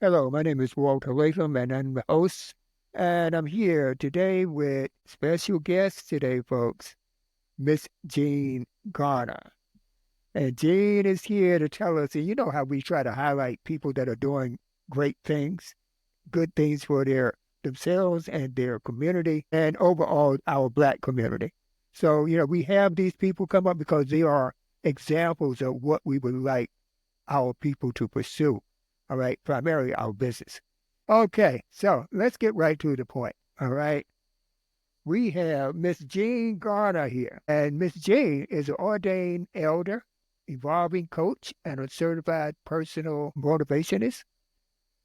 Hello, my name is Walter Latham, and I'm the host. And I'm here today with special guest today, folks, Miss Jean Garner. And Jean is here to tell us, and you know how we try to highlight people that are doing great things, good things for themselves and their community, and overall our Black community. So, we have these people come up because they are examples of what we would like our people to pursue. All right, primarily our business. Okay, so let's get right to the point. All right. We have Miss Jean Garner here. And Miss Jean is an ordained elder, evolving coach, and a certified personal motivationist.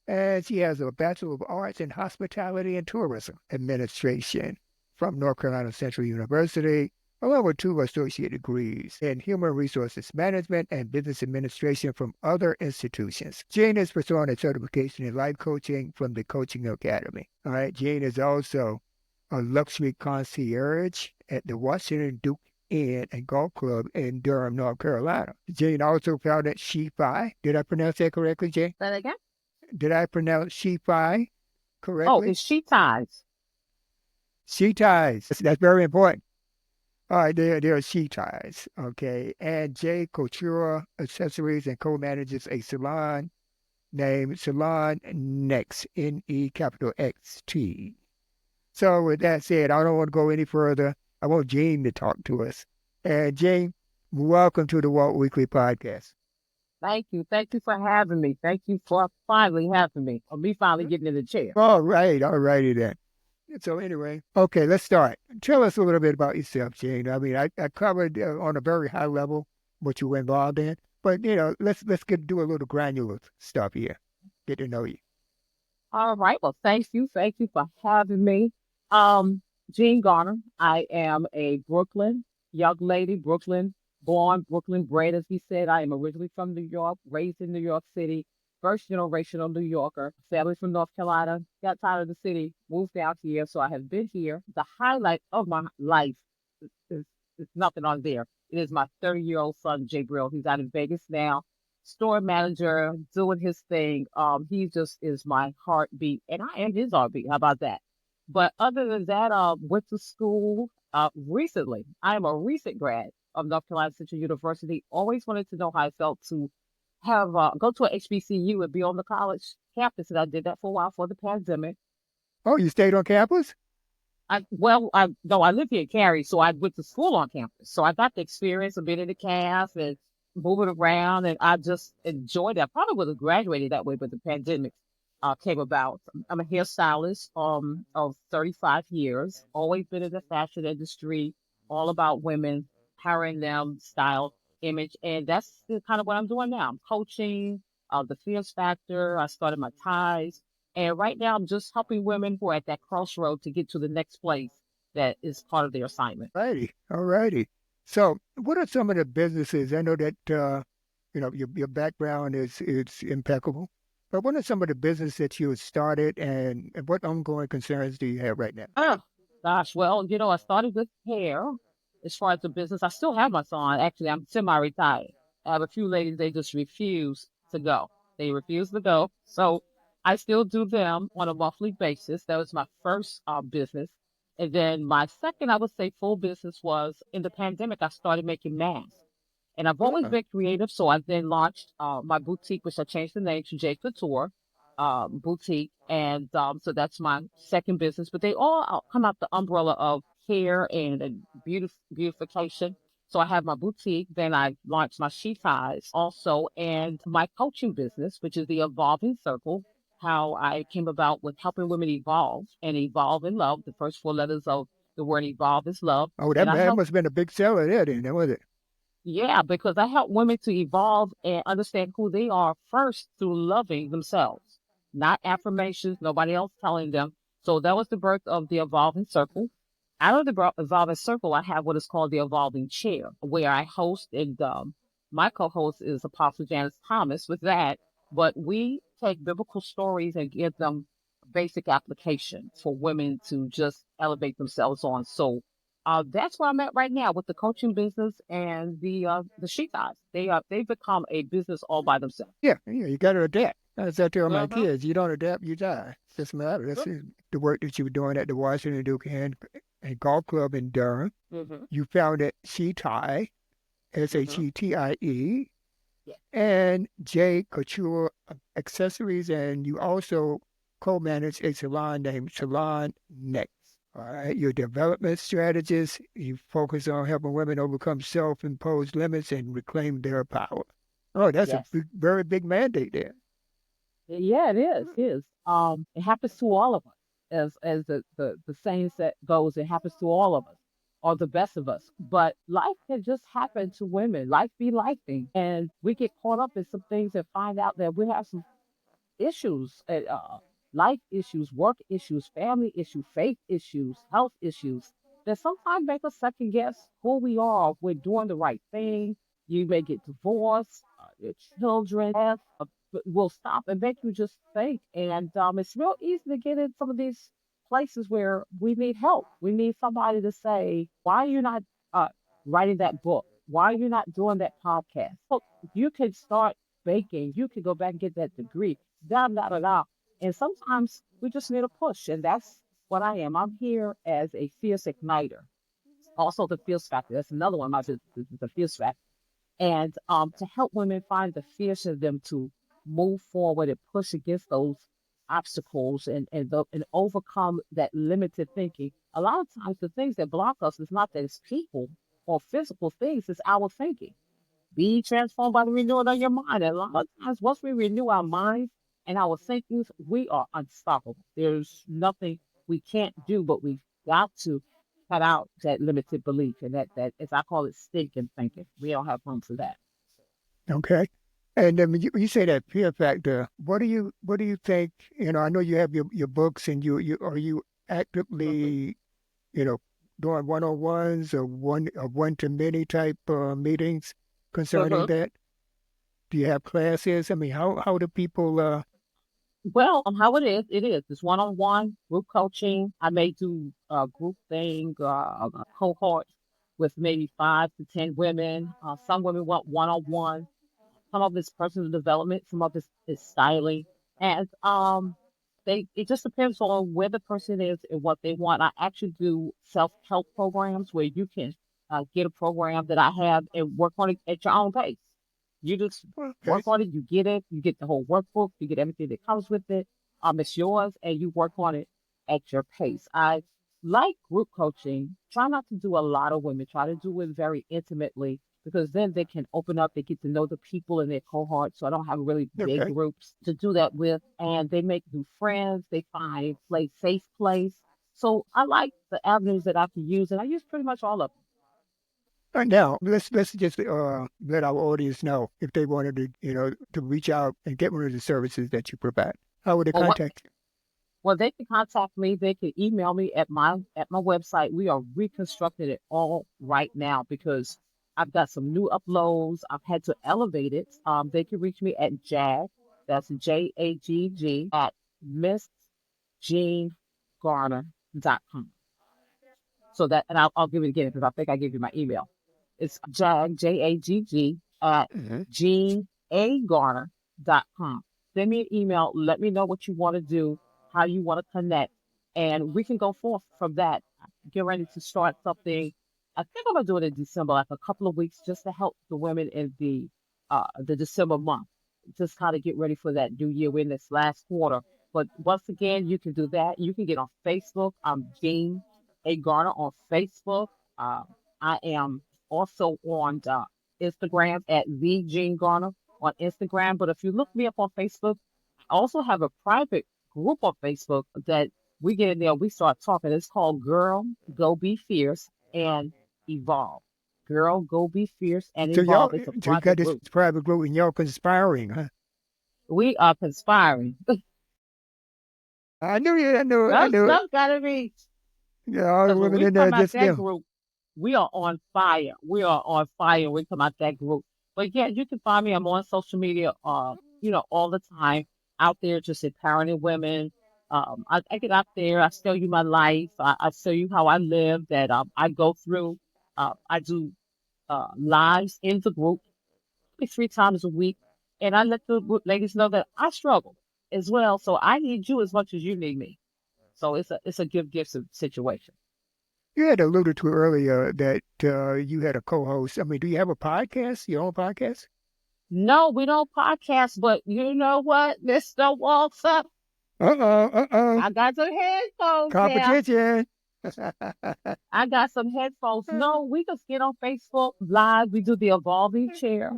And she has a Bachelor of Arts in Hospitality and Tourism Administration from North Carolina Central University, along with 2 associate degrees in Human Resources Management and Business Administration from other institutions. Jane is pursuing a certification in life coaching from the Coaching Academy. All right, Jane is also a luxury concierge at the Washington Duke Inn and Golf Club in Durham, North Carolina. Jane also founded She-Fi. Did I pronounce that correctly, Jane? Say that again? Did I pronounce She-Fi Oh, correctly? it's sheet ties. She ties. That's very important. All right, there are she ties, okay. And Jay Couture Accessories and co-manages a salon named Salon Next, N-E capital X-T. So with that said, I don't want to go any further. I want Jane to talk to us. And Jane, welcome to the Walt Weekly Podcast. Thank you. Thank you for having me. Thank you for finally having me, or me finally getting in the chair. All right, all righty then. So anyway, okay, let's start. Tell us a little bit about yourself, Jane. I mean, I covered on a very high level what you were involved in, but let's do a little granular stuff here. Get to know you. All right. Well, thank you. Thank you for having me. Jean Garner. I am a Brooklyn young lady, Brooklyn born, Brooklyn bred, as he said. I am originally from New York, raised in New York City, first generational New Yorker, family from North Carolina, got tired of the city, moved out here. So I have been here. The highlight of my life is, is nothing on there. It is my 30-year-old son, Jay Brill. He's out in Vegas now, store manager, doing his thing. He just is my heartbeat, and I am his heartbeat. How about that? But other than that, went to school recently. I am a recent grad of North Carolina Central University. Always wanted to know how I felt to have go to a HBCU and be on the college campus, and I did that for a while for the pandemic. Oh, you stayed on campus? I no, I live here in Cary, so I went to school on campus. So I got the experience of being in the cast and moving around, and I just enjoyed it. I probably would have graduated that way, but the pandemic came about. I'm a hairstylist of 35 years, always been in the fashion industry, all about women, empowering them, style, image, and that's kind of what I'm doing now. I'm coaching, the Fierce Factor. I started my ties. And right now, I'm just helping women who are at that crossroad to get to the next place that is part of their assignment. All righty. So, what are some of the businesses? I know that your background is impeccable, but what are some of the businesses that you have started, and what ongoing concerns do you have right now? Oh, gosh. Well, I started with hair as far as the business. I still have my salon. Actually, I'm semi retired. I have a few ladies, they just refuse to go. They refuse to go. So I still do them on a monthly basis. That was my first business. And then my second, I would say, full business was in the pandemic, I started making masks. And I've always Ah, been creative. So I then launched my boutique, which I changed the name to J Couture Boutique. And so that's my second business. But they all come out the umbrella of hair and beautification. So I have my boutique. Then I launched my She Ties also and my coaching business, which is the Evolving Circle. How I came about with helping women evolve and evolve in love. The first 4 letters of the word evolve is love. oh, that, And I that help must have been a big seller there, then, was it? yeah, because I help women to evolve and understand who they are first through loving themselves, not affirmations, nobody else telling them. So that was the birth of the Evolving Circle. Out of the Evolving Circle, I have what is called the Evolving Chair, where I host, and my co host is Apostle Janice Thomas with that. But we take biblical stories and give them basic application for women to just elevate themselves on. So that's where I'm at right now with the coaching business and the sheep guys. They've become a business all by themselves. Yeah, you got to adapt. As I tell my Mm-hmm. kids, you don't adapt, you die. It's just matter. That's the work that you were doing at the Washington Duke and Golf Club in Durham. Mm-hmm. You founded Sheetie, Mm-hmm. Shetie, Yeah. and J Couture Accessories, and you also co-manage a salon named Salon Next. All right, your development strategist, you focus on helping women overcome self-imposed limits and reclaim their power. Oh, that's a Yes. big, very big mandate there. Yeah, it is. It is. It happens to all of us. As the saying that goes, it happens to all of us, or the best of us. But life can just happen to women. Life be lifing, and we get caught up in some things and find out that we have some issues, life issues, work issues, family issues, faith issues, health issues that sometimes make us second guess who we are. If we're doing the right thing. You may get divorced, your children, death, will stop and make you just think. And it's real easy to get in some of these places where we need help. We need somebody to say, why are you not uh, writing that book? Why are you not doing that podcast? Look, you can start baking. You can go back and get that degree. Da da da da. And sometimes we just need a push, and that's what I am. I'm here as a fierce igniter. Also, the fierce factor. That's another one of my businesses, is the fierce factor. And to help women find the fierce in them to move forward and push against those obstacles and overcome that limited thinking. A lot of times, the things that block us is not that it's people or physical things; it's our thinking. Be transformed by the renewing of your mind. And a lot of times, once we renew our minds and our thinkings, we are unstoppable. There's nothing we can't do, but we've got to cut out that limited belief and that as I call it, stinking thinking. We don't have room for that. Okay. And you say that fear factor. What do you think? You know, I know you have your books, and you are you Mhm, actively, you know, doing one-on-ones or one to many type meetings concerning mhm. that? Do you have classes? I mean, how do people? How it is, it is. It's one-on-one group coaching. I may do a group thing, a cohort with maybe 5 to 10 women. Some women want one-on-one. Some of it's personal development, some of it is styling, and they it just depends on where the person is and what they want. I actually do self-help programs where you can get a program that I have and work on it at your own pace. You just Okay, work on it, you get it, you get the whole workbook, you get everything that comes with it. It's yours, and you work on it at your pace. I like group coaching. Try not to do a lot of women. Try to do it very intimately because then they can open up. They get to know the people in their cohort. So I don't have really big okay. groups to do that with, and they make new friends. They find a safe place. So I like the avenues that I can use, and I use pretty much all of them. Right now, let's just let our audience know if they wanted to, to reach out and get one of the services that you provide. How would they Well, what contact you? Well, they can contact me. They can email me at my website. We are reconstructing it all right now because I've got some new uploads. I've had to elevate it. They can reach me at JAG. That's JAGG at MissJeanGarner.com. So that, and I'll give it again because I think I gave you my email. It's JAG, JAGG at Mhm. GeneAGarner.com. Send me an email. Let me know what you want to do, how you want to connect, and we can go forth from that. Get ready to start something. I think I'm gonna do it in December, like a couple of weeks, just to help the women in the December month. Just kind of get ready for that new year. We're in this last quarter. But once again, you can do that. You can get on Facebook. I'm Jean A. Garner on Facebook. Uh, I am also on Instagram at the Jean Garner on Instagram. But if you look me up on Facebook, I also have a private group on Facebook that we get in there. We start talking. It's called Girl Go Be Fierce and Evolve. Girl Go Be Fierce and So Evolve. It's a you got private this group. private group and y'all conspiring, huh? We are conspiring. I knew you. I Some knew it. stuff gotta be Yeah, all the because when women we in there come out just that them. group, we are on fire. We are on fire. We come out that group. But yeah, you can find me. I'm on social media, all the time out there just empowering women. I get out there. I tell you my life. I tell you how I live. That I go through. I do lives in the group 3 times a week. And I let the ladies know that I struggle as well. So I need you as much as you need me. So it's a give situation. You had alluded to earlier that you had a co-host. I mean, do you have a podcast, your own podcast? No, we don't podcast, but you know what, Mister Walks Up? Uh-oh, uh-oh. I got some headphones there. Competition. I got some headphones. No, we just get on Facebook Live. We do the evolving chair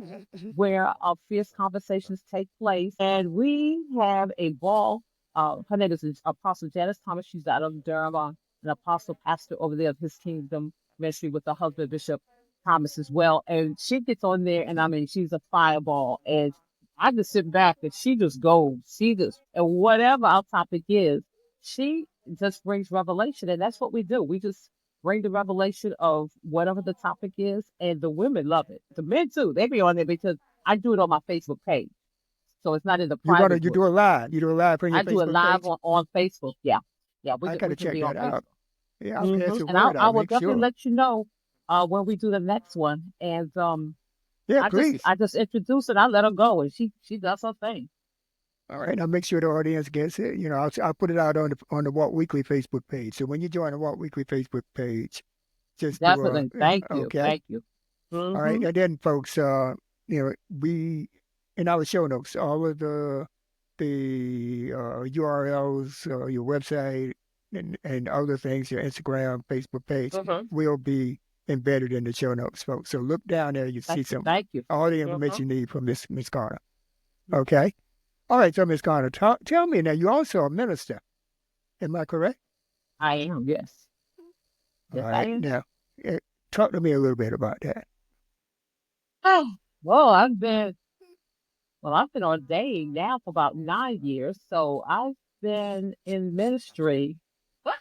where fierce conversations take place. And we have a ball. Her name is Apostle Janice Thomas. She's out of Durham, an apostle pastor over there of his kingdom ministry with her husband, Bishop Thomas, as well. And she gets on there, and I mean, she's a fireball. And I just sit back and she just goes. She just, and whatever our topic is, she just brings revelation. And that's what we do. We just bring the revelation of whatever the topic is, and the women love it. The men too. They be on there because I do it on my Facebook page. So it's not in the private You group. do a live. You do a live on your I do it Facebook live page? on Facebook. Yeah. Yeah, I got to we can check be on that out. Facebook. Yeah, I'll pass the And word. I I'll will make definitely sure. let you know when we do the next one. And Yeah, please. I just introduce it, I let her go, and she does her thing. All right, I'll make sure the audience gets it. You know, I'll put it out on the Walk Weekly Facebook page. So when you join the Walk Weekly Facebook page, just do a Definitely. Thank you. okay. Thank you. All right, Mm-hmm. and then folks, you know, we in our show notes, all of the URLs, your website, and other things, your Instagram, Facebook page, Mm-hmm. will be embedded in the show notes, folks. So look down there, you see some Thank you. all the Mm-hmm. information you need from this Miss Garner. Okay. All right, so Miss Garner, tell me now. You're also a minister, am I correct? I am. Yes. All Yes, I right. am. Now, talk to me a little bit about that. Oh, well, I've been ordained now for about 9 years. So I've been in ministry what,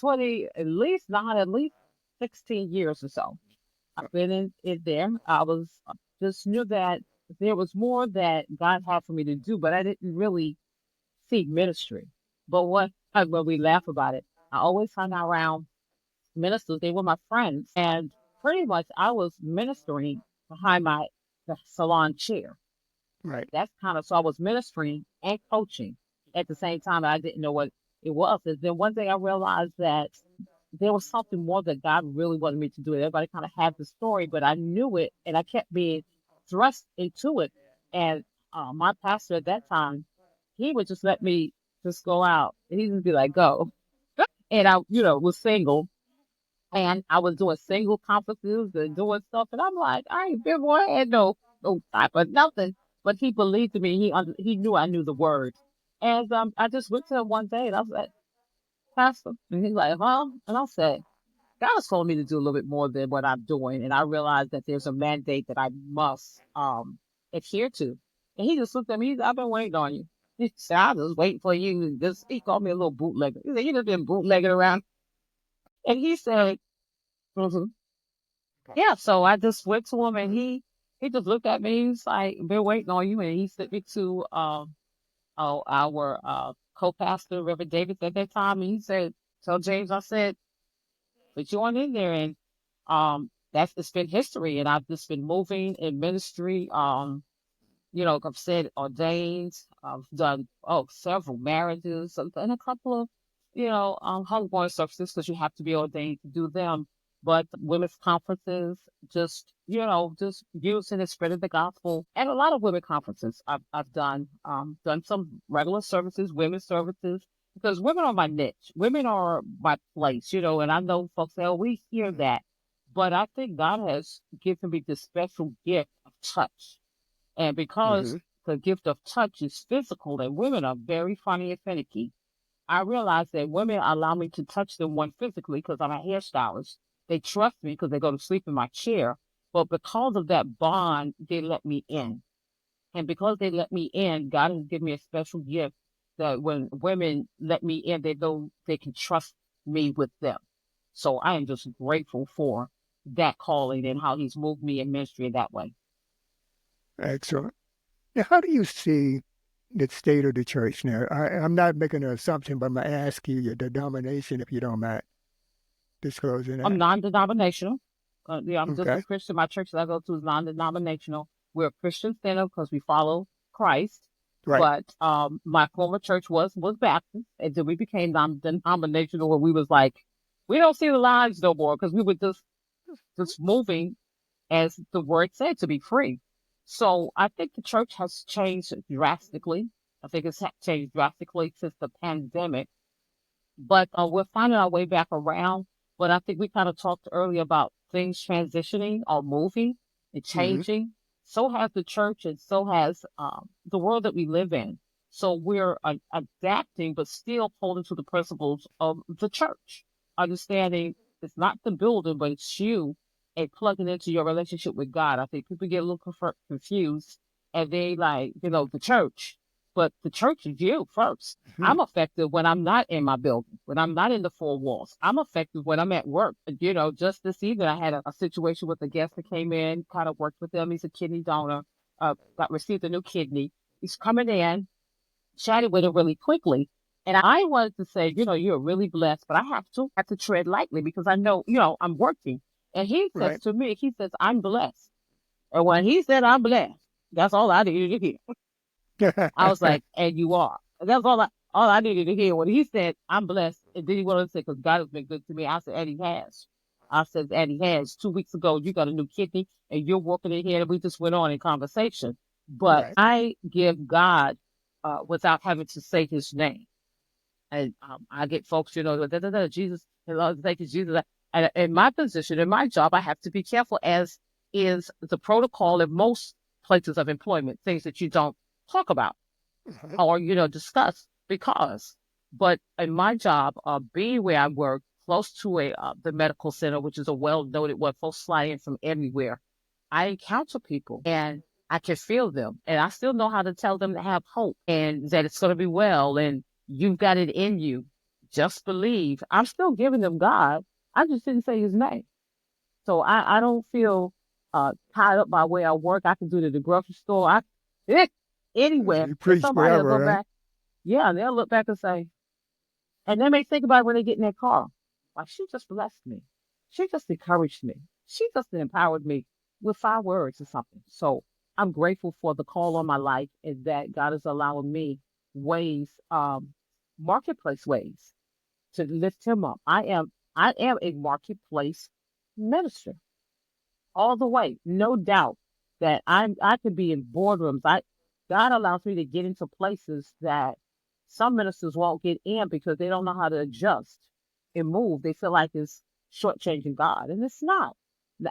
20, at least not at least 16 years or so. I've been in there. I was just knew that there was more that God had for me to do, but I didn't really see ministry. But when we laugh about it, I always hung around ministers. They were my friends, and pretty much I was ministering behind my the salon chair. Right. That's kind of so I was ministering and coaching at the same time. I didn't know what it was. And then one day I realized that there was something more that God really wanted me to do. Everybody kind of had the story, but I knew it, and I kept being thrust into it. And my pastor at that time, he would just let me just go out, and he'd just be like, "Go." And I, was single, and I was doing single conferences and doing stuff, and I'm like, I ain't been more had no type of nothing. But he believed in me. He knew I knew the word, and I just went to him one day, and I was like, Pastor, and he's like, huh? And I said, God has told me to do a little bit more than what I'm doing, and I realized that there's a mandate that I must adhere to. And he just looked at me. He said, I've been waiting on you. He said, I was waiting for you. He called me a little bootlegger. He said, you just been bootlegging around. And he said, "Mhm." Yeah. So I just went to him, and he just looked at me. He's like, been waiting on you, and he sent me to our co-pastor, Reverend Davis, at that time, and he said, "Tell James," I said, "put you on in there," and that's it's been history, and I've just been moving in ministry. Like I've said, ordained. I've done several marriages and a couple of homegoing services because you have to be ordained to do them. But women's conferences, just using and spreading the gospel, and a lot of women conferences I've done some regular services, women's services, because women are my niche, women are my place, and I know folks say, "Oh, we hear that," but I think God has given me this special gift of touch, and because Mm-hmm. the gift of touch is physical, and women are very funny and finicky, I realize that women allow me to touch them one physically because I'm a hairstylist. They trust me because they go to sleep in my chair. But because of that bond, they let me in. And because they let me in, God has given me a special gift that when women let me in, they know they can trust me with them. So I am just grateful for that calling and how He's moved me in ministry that way. Excellent. Now, how do you see the state of the church now? I'm not making an assumption, but I'm going to ask you the denomination if you don't mind disclosing I'm that. non-denominational. Yeah, I'm just a Okay. Christian. My church that I go to is non-denominational. We're a Christian center because we follow Christ. Right. But my former church was Baptist, and then we became denominational where we was like, we don't see the lines no more because we were just moving as the word said to be free. So I think the church has changed drastically. I think it's changed drastically since the pandemic, but we're finding our way back around. But I think we kind of talked earlier about things transitioning or moving and Mm-hmm. changing. So has the church, and so has the world that we live in. So we're adapting, but still holding to the principles of the church, understanding it's not the building, but it's you, and plugging into your relationship with God. I think people get a little confused, and they like, the church, but the church is you first. Hmm. I'm effective when I'm not in my building, when I'm not in the four walls. I'm effective when I'm at work. Just this evening, I had a situation with a guest that came in, kind of worked with them. He's a kidney donor, received a new kidney. He's coming in, chatted with him really quickly. And I wanted to say, you're really blessed, but I have to tread lightly because I know, I'm working. And he says Right. to me, he says, I'm blessed. And when he said I'm blessed, that's all I needed to hear. I was like, and you are. And that's all I needed to hear. When he said, I'm blessed, and then he wanted to say, because God has been good to me, I said, and he has. I said, and he has. 2 weeks ago, you got a new kidney, and you're working in here, and we just went on in conversation. But Right. I give God without having to say his name. And I get folks, Jesus, thank you, Jesus. And in my position, in my job, I have to be careful, as is the protocol in most places of employment, things that you don't talk about Uh-huh. or discuss but in my job, being where I work close to the medical center, which is a well noted one, folks fly in from everywhere. I encounter people and I can feel them, and I still know how to tell them to have hope and that it's going to be well, and you've got it in you. Just believe. I'm still giving them God. I just didn't say his name. So I don't feel tied up by where I work. I can do it at the grocery store. Anywhere. You And preach somebody will forever, go right? back. Yeah, and they'll look back and say, and they may think about it when they get in their car. Like, she just blessed me. She just encouraged me. She just empowered me with 5 words or something. So I'm grateful for the call on my life, and that God is allowing me ways, marketplace ways to lift him up. I am a marketplace minister all the way. No doubt that I could be in boardrooms. God allows me to get into places that some ministers won't get in because they don't know how to adjust and move. They feel like it's shortchanging God, and it's not.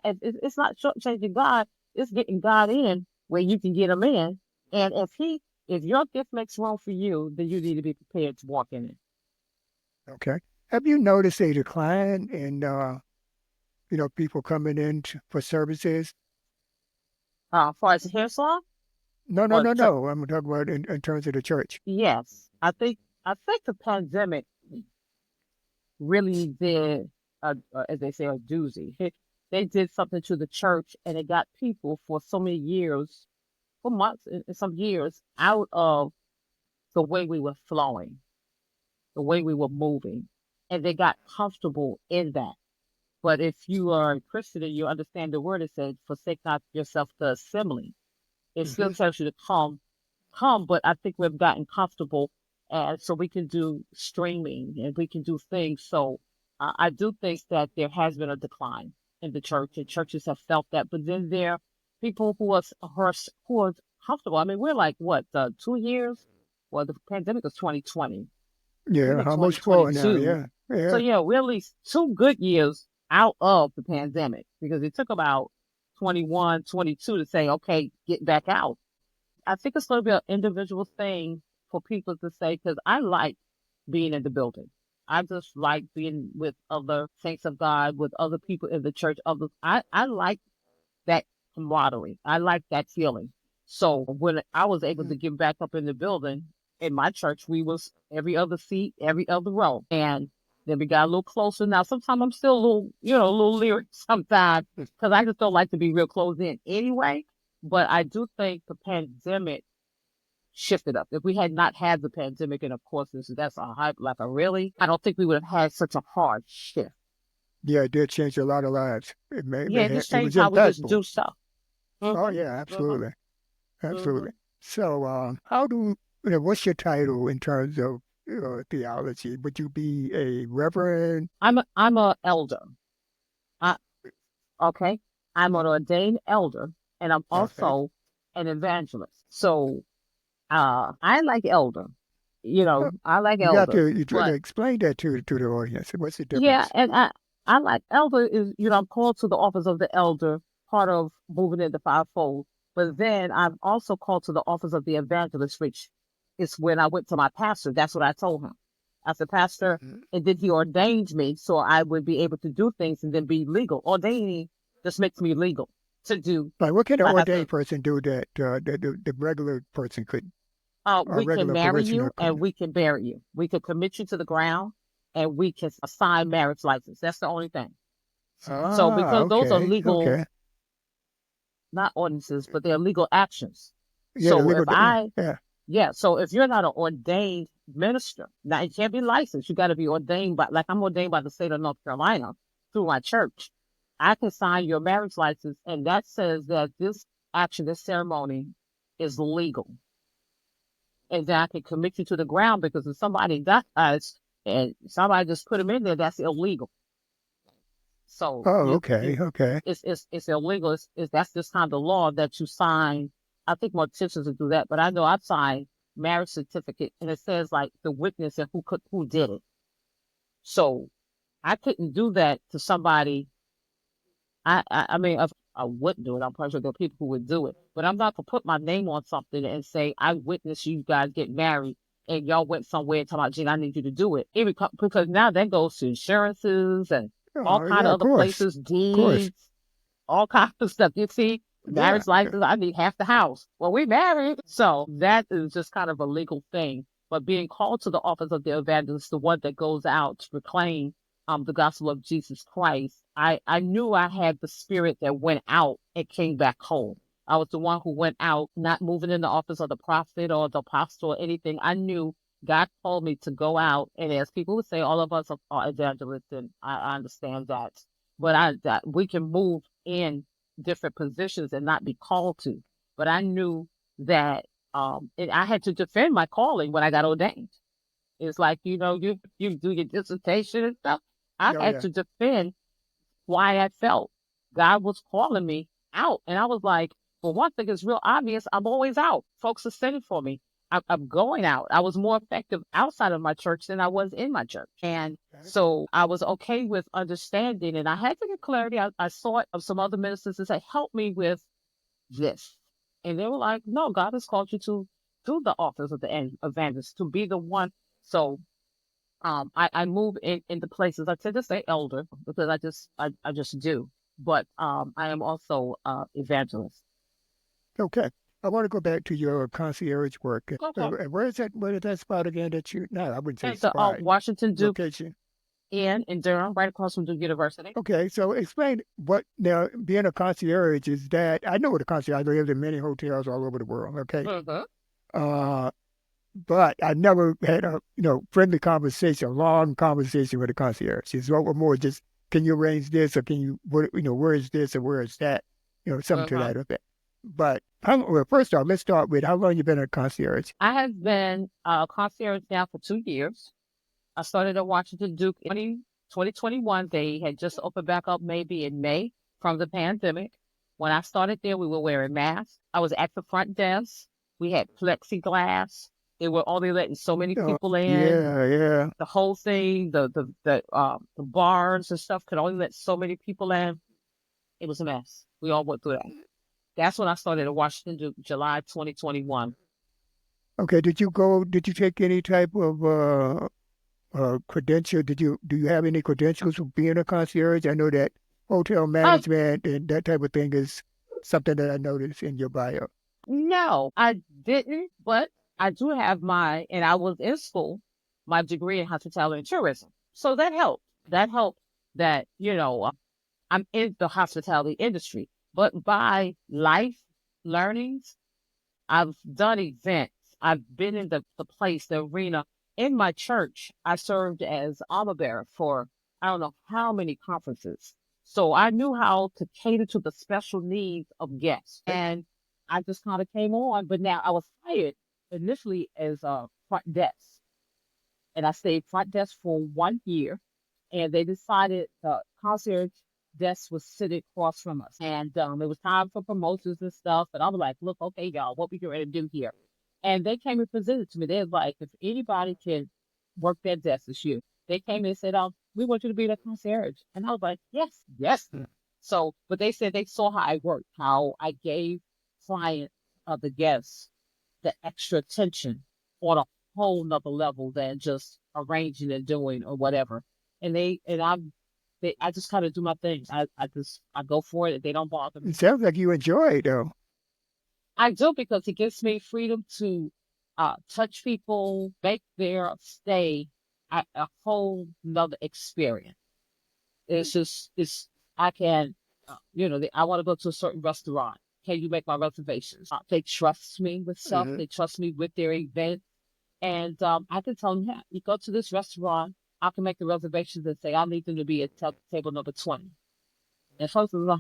It's not shortchanging God. It's getting God in where you can get him in. And if your gift makes room for you, then you need to be prepared to walk in it. Okay. Have you noticed a decline in people coming in for services? As far as the hair salon, No, no, or no, no. I'm talking about in terms of the church. yes, I think the pandemic really did, as they say, a doozy. They did something to the church, and it got people for so many years, for months, and some years, out of the way we were flowing, the way we were moving, and they got comfortable in that. But if you are a Christian and you understand the word, it says, "Forsake not yourself to assembly." It still Hmm. tells you to come, but I think we've gotten comfortable, and so we can do streaming and we can do things. So I do think that there has been a decline in the church, and churches have felt that. But then there are people who are comfortable. I mean, we're like what, 2 years? Well, the pandemic was 2020. We're Yeah, in almost four now. 2022. Yeah, So yeah. yeah, we're at least 2 good years out of the pandemic because it took about 21, 22 to say, okay, get back out. I think it's going to be an individual thing for people to say, because I like being in the building. I just like being with other saints of God, with other people in the church. I like that camaraderie. I like that feeling. So when I was able Mhm. to get back up in the building in my church, we was every other seat, every other row, and then we got a little closer. Now sometimes I'm still a little, a little leery sometimes because I just don't like to be real close in anyway. But I do think the pandemic shifted up. If we had not had the pandemic, and of course that's a hype, like a really, I don't think we would have had such a hard shift. Yeah, it did change a lot of lives. Yeah, it just It was changed how we just impactful. do stuff. Oh Mm-hmm. yeah, Mm-hmm. absolutely, Mm-hmm. absolutely. So, how do what's your title in terms of theology? Would you be a reverend? I'm a elder. I, okay. I'm an ordained elder, and I'm Okay. also an evangelist. So I like elder. Uh, I like You have elder, to but explain that to the audience. What's the yeah, difference? and I like elder is, I'm called to the office of the elder, part of moving in the fivefold. But then I'm also called to the office of the evangelist, which is when I went to my pastor. That's what I told him. I said, Pastor, Mhm. and then he ordained me so I would be able to do things and then be legal. Ordaining just makes me legal to do. Like, what can an Like I said, ordained person do that the regular person couldn't, or we can regular marry parishioner you and couldn't? we can bury you. We can commit you to the ground and we can assign marriage license. That's the only thing. So Ah, because those are okay, legal, okay. not ordinances, but they're legal actions. Yeah, the So if legal. Yeah, I, yeah. yeah, so if you're not an ordained minister, now it can't be licensed. You got to be ordained by, like I'm ordained by the state of North Carolina through my church. I can sign your marriage license, and that says that this action, this ceremony is legal. And then I can commit you to the ground because if somebody dies and somebody just put them in there, that's illegal. So Oh, you okay, okay. it's illegal. That's just kind of the law that you sign. I think morticians will do that, but I know I've signed marriage certificate and it says like the witness and who did it. So I couldn't do that to somebody. I mean I wouldn't do it. I'm pretty sure there are people who would do it, but I'm not gonna put my name on something and say I witnessed you guys get married and y'all went somewhere and talking about, Gene, I need you to do it. Because now that goes to insurances and all Oh, kind yeah, of of other course, places, of course. deeds, all kinds of stuff. You see, Yeah, marriage yeah. license, I need half the house. Well, we married. So that is just kind of a legal thing. But being called to the office of the evangelist, the one that goes out to proclaim the gospel of Jesus Christ, I knew I had the spirit that went out and came back home. I was the one who went out, not moving in the office of the prophet or the apostle or anything. I knew God called me to go out, and as people would say, all of us are evangelists, and I understand that. But that we can move in different positions and not be called to. But I knew that I had to defend my calling when I got ordained. It's like, you do your dissertation and stuff. I Oh, had yeah. to defend why I felt God was calling me out. And I was like, for one thing, it's real obvious. I'm always out. Folks are sending for me. I'm going out. I was more effective outside of my church than I was in my church. And Okay. so I was okay with understanding. And I had to get clarity. I sought of some other ministers and say, help me with this. And they were like, no, God has called you to do the office of the evangelist, to be the one. So I move into places. I tend to say elder because I just do. But I am also evangelist. Okay. I want to go back to your concierge work. Okay. Where is that? Where is that spot again? That you? No, I wouldn't say And the spot. Washington Duke Location. in Durham, right across from Duke University. Okay, so explain what now being a concierge is that I know what a concierge. I lived in many hotels all over the world. Okay, Mm-hmm. uh, but I never had a friendly conversation, a long conversation with a concierge. It's more just can you arrange this or can you where is this or where is that, something to Mm-hmm. that effect. But well, first off, let's start with how long you been a concierge. I have been a concierge now for 2 years. I started at Washington Duke in 2021. They had just opened back up maybe in May from the pandemic. When I started there, we were wearing masks. I was at the front desk. We had plexiglass. They were only letting so many people in. Yeah, yeah. The whole thing, the bars and stuff could only let so many people in. It was a mess. We all went through that. That's when I started at Washington Duke, July 2021. Okay, did you go? Did you take any type of credential? Do you have any credentials for being a concierge? I know that hotel Um, management and that type of thing is something that I noticed in your bio. no, I didn't, but I do have and I was in school, my degree in hospitality and tourism. So that helped. That helped that, I'm in the hospitality industry, but by life learnings, I've done events. I've been in the place, the arena. In my church, I served as armor bearer for I don't know how many conferences. So I knew how to cater to the special needs of guests. And I just kind of came on. But now I was hired initially as a front desk. And I stayed front desk for 1 year. And they decided the concierge desk was sitting across from us. And it was time for promotions and stuff. And I was like, look, okay, y'all, what we get ready to do here? And they came and presented to me. They was like, if anybody can work that desk, it's you. They came and said, we want you to be the concierge. And I was like, yes, yes. So, but they said they saw how I worked, how I gave clients, the guests, the extra attention on a whole nother level than just arranging and doing or whatever. And I just kind of do my thing. I go for it. They don't bother It me. sounds like you enjoy it, though. I do because it gives me freedom to touch people, make their stay a whole nother experience. It's I can, I want to go to a certain restaurant. Can you make my reservations? They trust me with stuff. Hmm. They trust me with their event. And I can tell them, yeah, you go to this restaurant, I can make the reservations and say, I need them to be at table number 20. And folks are like,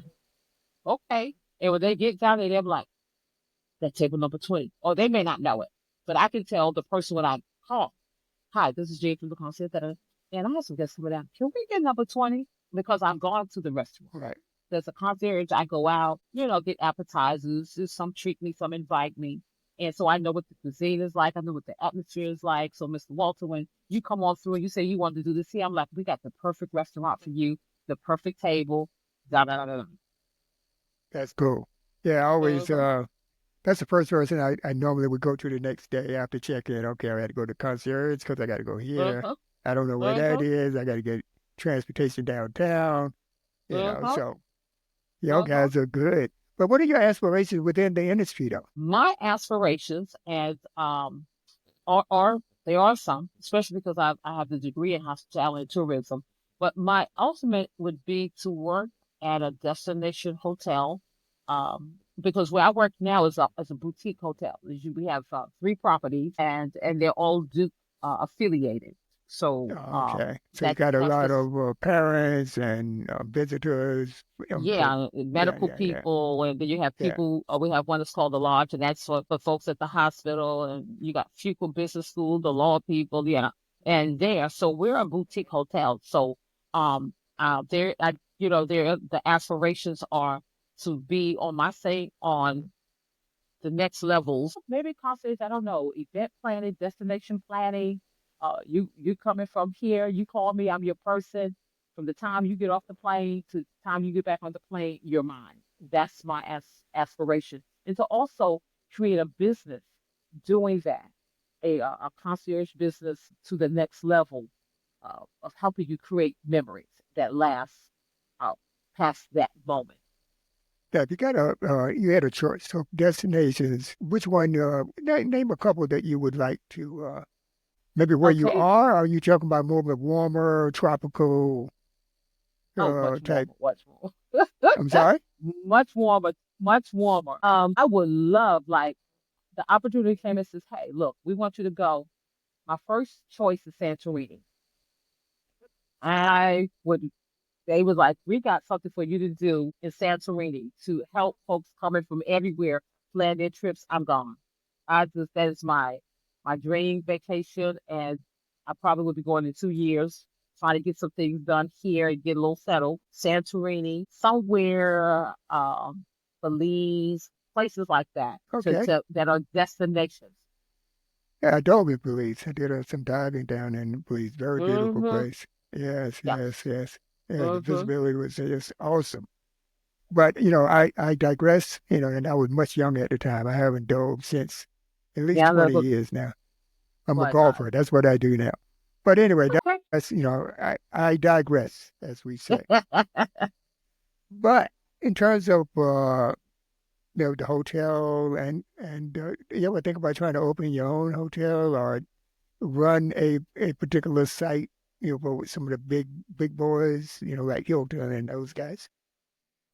okay. And when they get down there, they're like, that table number 20. Or they may not know it, but I can tell the person when I call, hi, this is Jane from the concert center. And I have some guests coming down. Can we get number 20? Because I've gone to the restaurant. Right. There's a concierge. I go out, get appetizers. Some treat me, some invite me. And so I know what the cuisine is like. I know what the atmosphere is like. So, Mr. Walter, when you come on through and you say you want to do this here, I'm like, we got the perfect restaurant for you, the perfect table. Da da da da. That's cool. Yeah, I always, Uh-huh. that's the first person I normally would go to the next day after check-in. Okay, I had to go to concierge because I got to go here. Uh-huh. I don't know where that Uh-huh. is. I got to get transportation downtown, Uh-huh. so y'all Uh-huh. guys are good. But what are your aspirations within the industry, though? My aspirations and are there are some, especially because I have the degree in hospitality and tourism. But my ultimate would be to work at a destination hotel, because where I work now is a boutique hotel. We have three properties, and they're all Duke affiliated. So Okay, so you that's got a that's lot just of parents and visitors. yeah, Yeah, medical yeah, yeah, people, and then you have yeah. people. We have one that's called the lodge, and that's for folks at the hospital. And you got Fuqua Business School, the law people, yeah, and there. So we're a boutique hotel. So there, there the aspirations are to be on my say on the next levels. Maybe concerts, I don't know, event planning, destination planning. You coming from here, you call me, I'm your person. From the time you get off the plane to the time you get back on the plane, you're mine. That's my aspiration. And to also create a business doing that, a concierge business to the next level of helping you create memories that last uh, past that moment. Yeah, if you got you had a choice of destinations. Which one? Name a couple that you would like to. Maybe where you Okay. are. Are you talking about more of a warmer, tropical Oh, much type? warmer, much more. I'm sorry. Much warmer, much warmer. I would love like the opportunity came and says, "Hey, look, we want you to go." My first choice is Santorini. I would. They was like, "We got something for you to do in Santorini to help folks coming from everywhere plan their trips." I'm gone. That is my dream vacation, and I probably would be going in 2 years, trying to get some things done here and get a little settled. Santorini, somewhere, Belize, places like that, Okay. that are destinations. Yeah, Adobe Police. I did some diving down in Police. Very beautiful Mm-hmm. place. Yes, Yeah. yes, yes. Yeah, the Mm-hmm. visibility was just awesome. But I digress. And I was much younger at the time. I haven't dove since at least Yeah. 20 years now. I'm a But golfer. That's what I do now. But anyway, okay. that's I digress, as we say. But in terms of the hotel and you ever think about trying to open your own hotel or run a particular site, for some of the big boys, like Hilton and those guys?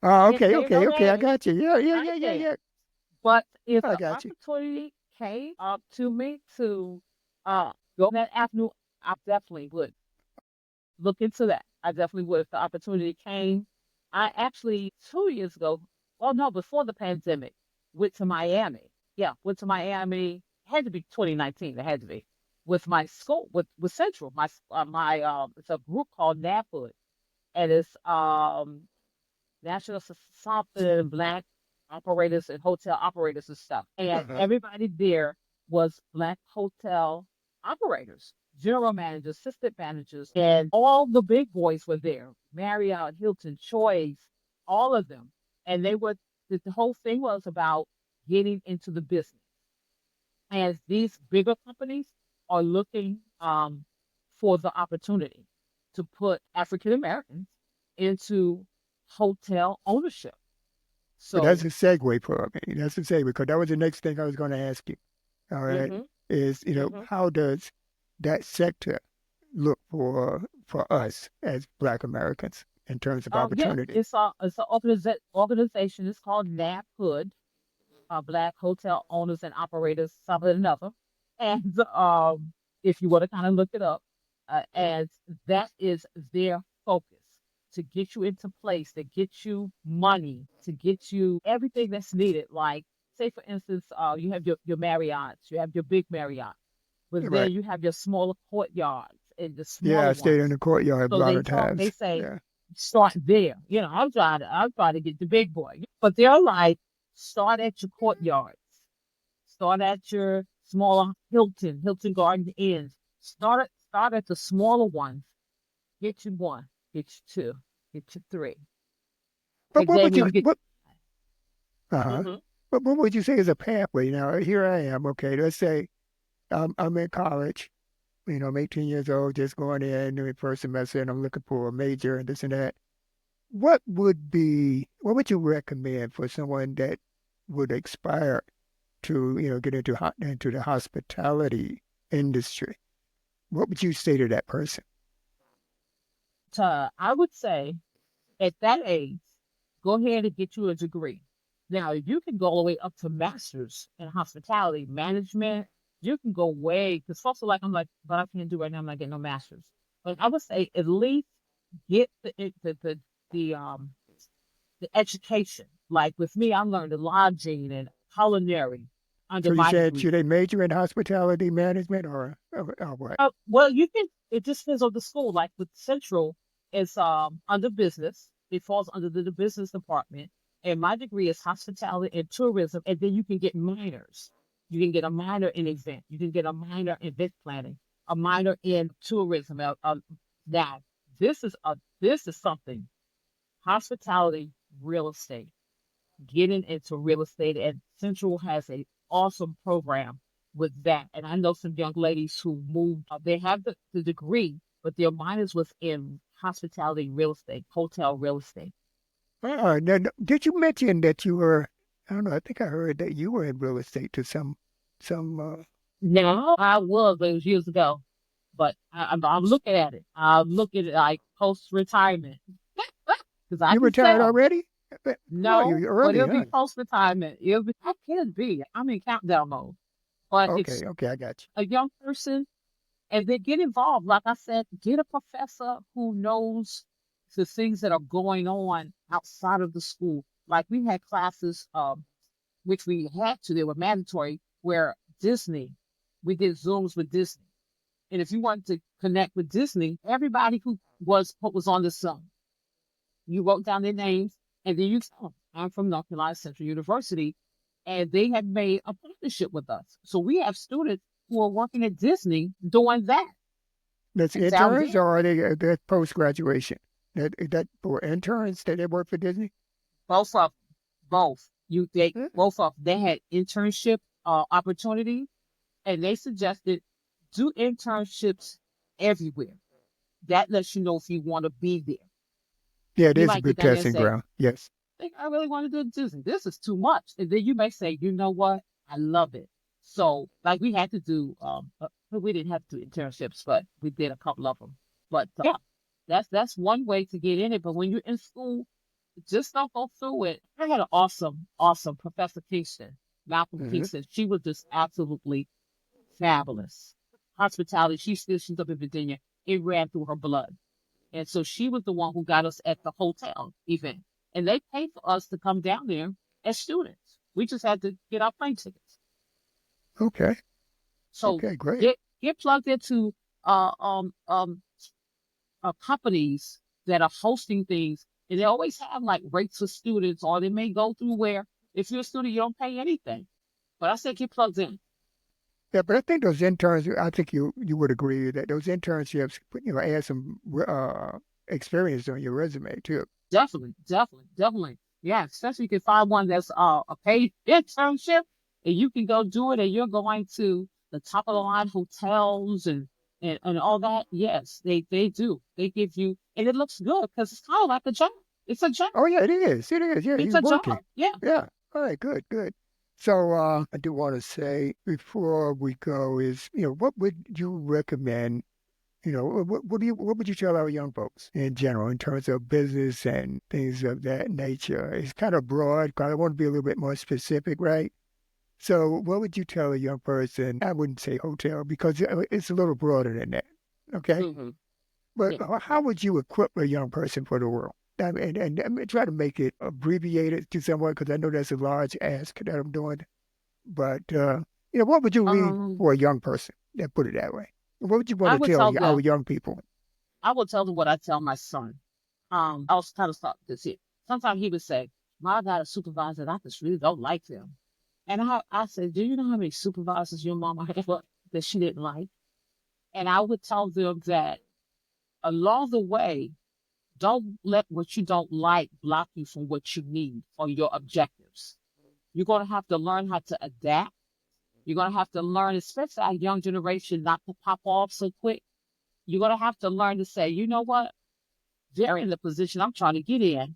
Oh, Can't okay, say no okay, okay. I names. got you. Yeah, yeah, I yeah, yeah, can't. yeah. But if I the got you. opportunity came up to me to go that avenue, I definitely would look into that. I definitely would if the opportunity came. I actually 2 years ago, well, no, before the pandemic, went to Miami. Yeah, went to Miami. Had to be 2019. It had to be with my school with Central. It's a group called NAPhood, and it's National something Black operators and hotel operators and stuff. And Uh-huh. everybody there was Black hotel operators, general managers, assistant managers, and all the big boys were there. Marriott, Hilton, Choice, all of them. And the whole thing was about getting into the business. And these bigger companies are looking for the opportunity to put African Americans into hotel ownership. But that's So, a segue for me. That's a segue because that was the next thing I was going to ask you. All right, hmm is hmm how does that sector look for us as Black Americans in terms of yeah, opportunity? it's an organization. It's called NAPHOOD, Black Hotel Owners and Operators, something or another. And if you want to kind of look it up, and that is their focus to get you into place, to get you money, to get you everything that's needed. Like, say, for instance, you have your Marriotts, you have your big Marriott, but Right. then you have your smaller courtyards and the Yeah, smaller I stayed in ones. the courtyard a So lot they of talk, they times. say, Yeah. start there. I'm trying to get the big boy. But they're like, start at your courtyards. Start at your smaller Hilton Garden Inns. Start at the smaller ones. Get you one, get you two, get you three. But And what then would when you you get, what uh-huh. hmm But what would you say is a pathway? Now here I am. Okay, let's say I'm in college. I'm 18 years old, just going in, doing first semester, and I'm looking for a major and this and that. What would you recommend for someone that would aspire to, get into the hospitality industry? What would you say to that person? I would say at that age, go ahead and get you a degree. Now, you can go all the way up to master's in hospitality management. You can go way because folks are like, I'm like, but I can't do it right now. I'm not getting no master's. But I would say at least get the education. Like with me, I learned the lodging and culinary under So you my said degree. should they major in hospitality management or what? Well, you can. It just depends on the school. Like with Central, it's under business. It falls under the business department. And my degree is hospitality and tourism. And then you can get minors. You can get a minor in event. You can get a minor in event planning. A minor in tourism. Now, this is something. Hospitality, real estate. Getting into real estate, and Central has a awesome program with that. And I know some young ladies who moved, they have the degree, but their minors was in hospitality real estate, hotel real estate. Now, did you mention that you were? I don't know. I think I heard that you were in real estate to some. Now I was, but it was years ago. But I'm looking at it. I'm looking at it like post retirement because I You can retired sell. already? Oh, No, you're but early, it'll be huh? post retirement. It'll be. I can be. I'm in countdown mode. But Okay, it's okay, I got you. a young person. And then get involved. Like I said, get a professor who knows the things that are going on outside of the school. Like we had classes, which we had to, they were mandatory, where Disney, we did Zooms with Disney. And if you wanted to connect with Disney, everybody who was on the Zoom, you wrote down their names, and then you tell them, I'm from North Carolina Central University, and they have made a partnership with us. So we have students who are working at Disney doing that That's down interns there. or are they that post graduation? That for interns that they work for Disney? Both of both. They Hmm. both of they had internship opportunities, and they suggested do internships everywhere. That lets you know if you want to be there. Yeah, it You is a might get good down there and testing say, ground. Yes. think I really want to do Disney. This is too much. And then you may say, you know what? I love it. So like we had to do we didn't have to do internships, but we did a couple of them. But yeah, that's one way to get in it. But when you're in school, just don't go through it. I had an awesome Professor Kingston, Malcolm Hmm. Kingston. She was just absolutely fabulous. Hospitality, she's up in Virginia. It ran through her blood. And so she was the one who got us at the hotel event. And they paid for us to come down there as students. We just had to get our plane tickets. Okay. So Okay. Great. get plugged into uh, um, um, companies that are hosting things, and they always have like rates for students, or they may go through where if you're a student, you don't pay anything. But I said get plugged in. Yeah, but I think those interns. I think you would agree that those internships, add some experience on your resume too. Definitely, definitely, definitely. Yeah, especially you can find one that's a paid internship and you can go do it and you're going to the top of the line hotels and all that. Yes, they do. They give you and it looks good because it's kind of like a job. It's a job. Oh yeah, it is. It is. Yeah, It's you're a working. job. Yeah. Yeah. All right. Good. Good. So I do want to say before we go is, what would you recommend? What would you tell our young folks in general in terms of business and things of that nature? It's kind of broad. 'Cause I want to be a little bit more specific, right? So, what would you tell a young person? I wouldn't say hotel because it's a little broader than that. Okay. Hmm. But Yeah. how would you equip a young person for the world? And try to make it abbreviated to someone because I know that's a large ask that I'm doing. But, what would you read Um, for a young person? That put it that way. What would you want I to would tell tell our them. young people? I would tell them what I tell my son. I was kind of start this here. Sometimes he would say, "I got a supervisor that I just really don't like them." And I said, "Do you know how many supervisors your mama had that she didn't like?" And I would tell them that along the way, don't let what you don't like block you from what you need or your objectives. You're going to have to learn how to adapt. You're going to have to learn, especially our young generation, not to pop off so quick. You're going to have to learn to say, you know what? They're in the position I'm trying to get in.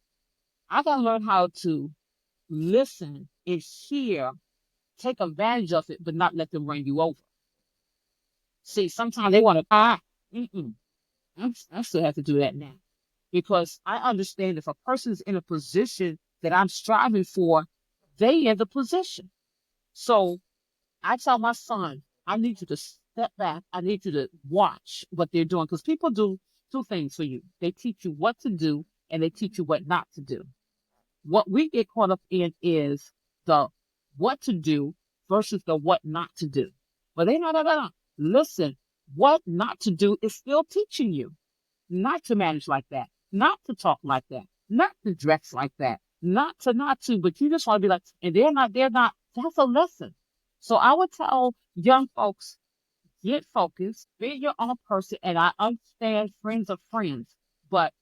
I got to learn how to listen and hear, take advantage of it, but not let them run you over. See, sometimes they want to, mm-mm, I still have to do that now because I understand if a person's in a position that I'm striving for, they in the position. So I tell my son, I need you to step back. I need you to watch what they're doing because people do two things for you. They teach you what to do and they teach you what not to do. What we get caught up in is the what to do versus the what not to do. But they no. Listen, what not to do is still teaching you not to manage like that, not to talk like that, not to dress like that, not to, but you just want to be like, and they're not. That's a lesson. So I would tell young folks, get focused, be your own person. And I understand friends are friends, but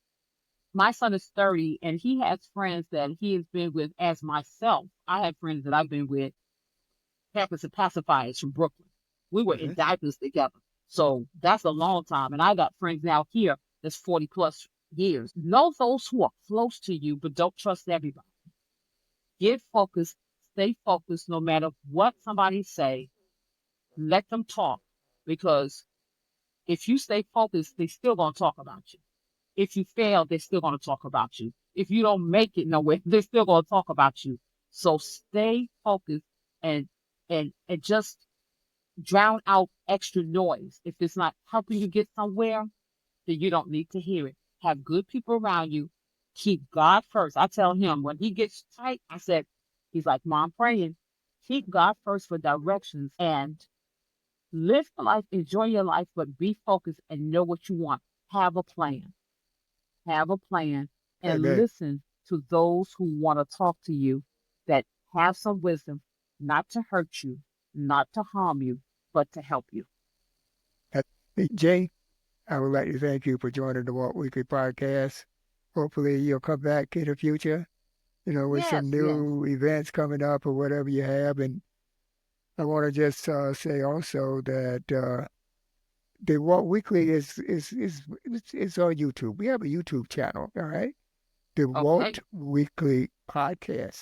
my son is 30 and he has friends that he has been with as myself. I have friends that I've been with, Pampers and pacifiers from Brooklyn. We were in Hmm. diapers together. So that's a long time. And I got friends now here that's 40 plus years. Know those who are close to you, but don't trust everybody. Get focused, stay focused no matter what somebody say. Let them talk. Because if you stay focused, they still gonna talk about you. If you fail, they're still gonna talk about you. If you don't make it nowhere, they're still gonna talk about you. So stay focused and and just drown out extra noise. If it's not helping you get somewhere, then you don't need to hear it. Have good people around you. Keep God first. I tell him when he gets tight, I said, he's like, Mom, praying. Keep God first for directions and live your life, enjoy your life, but be focused and know what you want. Have a plan. Have a plan and Amen. listen to those who want to talk to you that have some wisdom, not to hurt you, not to harm you, but to help you. Hey, Jay, I would like to thank you for joining the Walk Weekly podcast. Hopefully, you'll come back in the future, with Yes, some yes. new events coming up or whatever you have. And I want to just say also that the Walk Weekly is on YouTube. We have a YouTube channel, all right? The Okay. Walt Weekly Podcast.